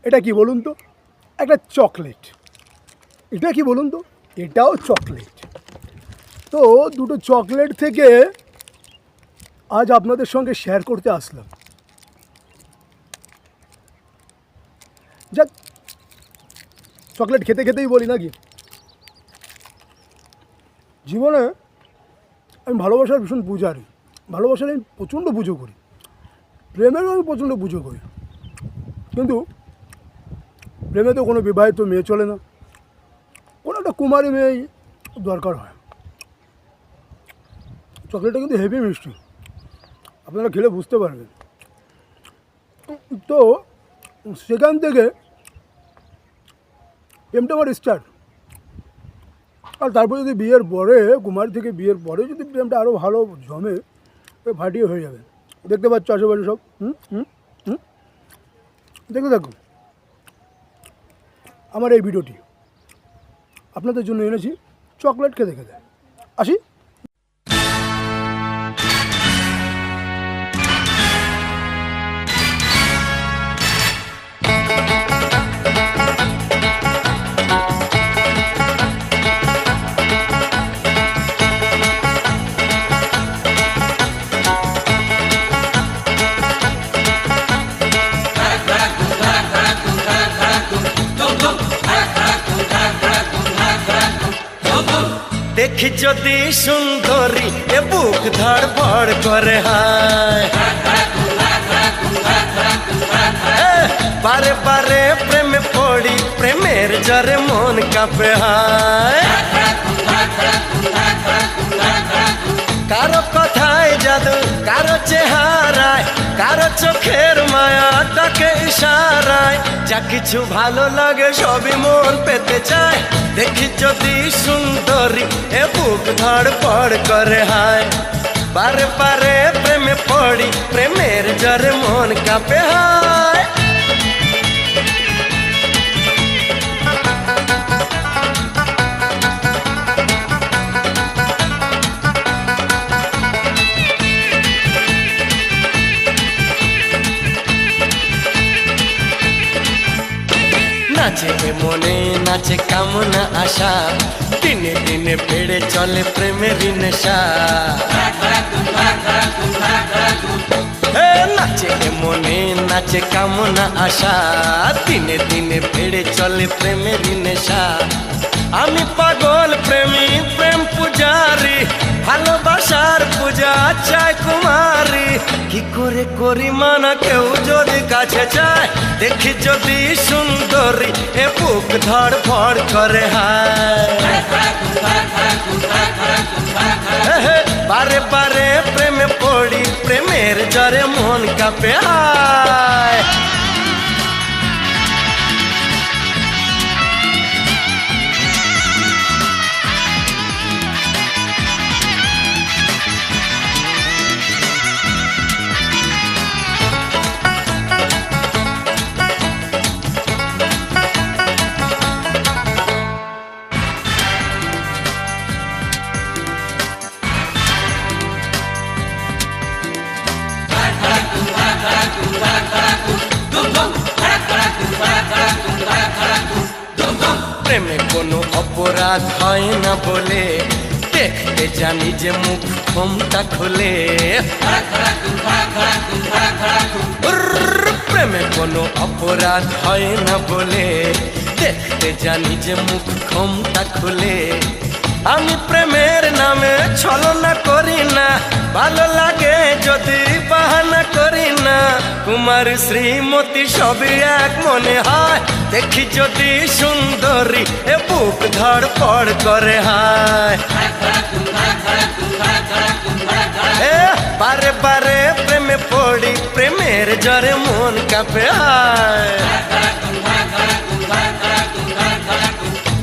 এটা কি বলুন তো? একটা চকলেট। এটা কি বলুন তো? এটাও চকলেট। তো দুটো চকলেট থেকে আজ আপনাদের সঙ্গে শেয়ার করতে আসলাম। যাক, চকলেট খেতে খেতেই বলি নাকি। জীবনে আমি ভালোবাসার ভীষণ পূজারি, ভালোবাসার আমি প্রচণ্ড পুজো করি, প্রেমেরও আমি প্রচণ্ড পুজো করি। কিন্তু প্রেমে তো কোনো বিবাহিত মেয়ে চলে না, কোনো একটা কুমারী মেয়েই দরকার হয়। চকলেটটা কিন্তু হেভি মিষ্টি, আপনারা খেলে বুঝতে পারবেন। তো সেখান থেকে প্রেমটা আমার স্টার্ট। আর তারপর যদি বিয়ের পরে, কুমারী থেকে বিয়ের পরে যদি প্রেমটা আরও ভালো জমে, ফাটিয়ে হয়ে যাবে। দেখতে পাচ্ছ আশেপাশে সব। দেখতে থাকুন আমার এই ভিডিওটি, আপনাদের জন্য এনেছি চকলেট খেতে খেতে। আসি। দেখি যদি সুন্দরী এ বুক ধড়ফড় করে হায়, বারে বারে প্রেমে পড়ি, প্রেমের জরে মন কাঁপে হায়। কারো কথায় জাদু, কারো চেহারায়, কারো চোখের মায়া ডাকে ইশারায়, যা কিছু ভালো লাগে সবই মন পেতে চায়। দেখি যদি সুন্দরী এ বুক ধড়ফড় করে হায়, বারে বারে প্রেমে পড়ি, প্রেমের জরে মন কাঁপে হায়। নাচে মনে নাচে কামনা আশা, দিনে দিনে বেড়ে চলে প্রেমের নেশা। নাচে মনে নাচে কামনা আশা, দিনে দিনে বেড়ে চলে প্রেমের নেশা। আমি পাগল প্রেমী, প্রেম পূজারি, ভালোবাসার পূজা চাই কুমারী। কি করে করি মানা কেউ যদি কাছে চায়, দেখি যদি সুন্দরী এ বুক ধড়ফড় করে হায়। বারে বারে প্রেমে পড়ি, প্রেমের জরে মন কাঁপে হায়। প্রেমে কোনো অপরাধ হয় না বলে, দেখতে জানি যে মুখ ক্ষমতা খুলে। প্রেমে কোনো অপরাধ হয় না বলে, দেখতে জানি যে মুখ ক্ষমতা খুলে। আমি প্রেমের নামে ছলনা করি না, ভালো লাগে যদি বাহানা করি না। কুমার শ্রীমতী সবই এক মনে হয়, দেখি যদি সুন্দরী এ বুক ধড়ফড় করে হায়। বারে বারে প্রেমে পড়ি, প্রেমের জরে মন কাঁপে হায়।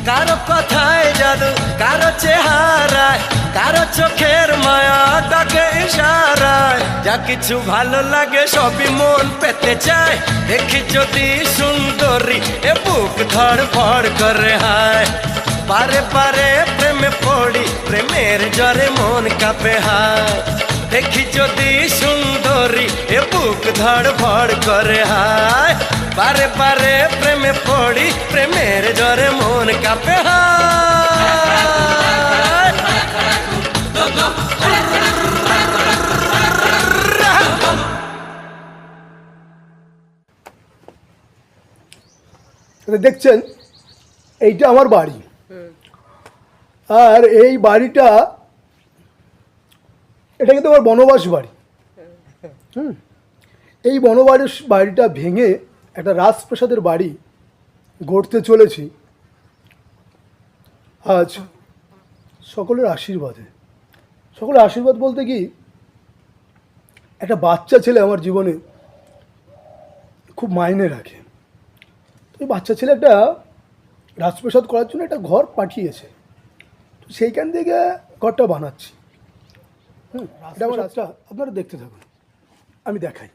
কারো কথায় জাদু, কারো চেহারায়, কারো চোখের মায়া ডাকে ইশারায়, যা কিছু ভালো লাগে সবই মন পেতে চায়। দেখি যদি সুন্দরী এ বুক ধড়ফড় করে হায়, বারে বারে প্রেমে পড়ি, প্রেমের জরে মন কাঁপে হায়। দেখি যদি সুন্দরী এ বুক ধড়ফড় করে হায়, বারে বারে বেহায় দেখছেন এইটা আমার বাড়ি, আর এই বাড়িটা, এটা কিন্তু আমার বনবাস বাড়ি। এই বনবাস বাড়িটা ভেঙে একটা রাজপ্রাসাদের বাড়ি গড়তে চলেছি আজ সকলের আশীর্বাদে। সকলের আশীর্বাদ বলতে কি, একটা বাচ্চা ছেলে আমার জীবনে খুব মাইনে রাখে। তো এই বাচ্চা ছেলে একটা রাজপ্রাসাদ করার জন্য একটা ঘর পাঠিয়েছে, তো সেইখান থেকে ঘরটা বানাচ্ছি। এটা আমার রাজটা আপনারা দেখতে থাকুন, আমি দেখাই।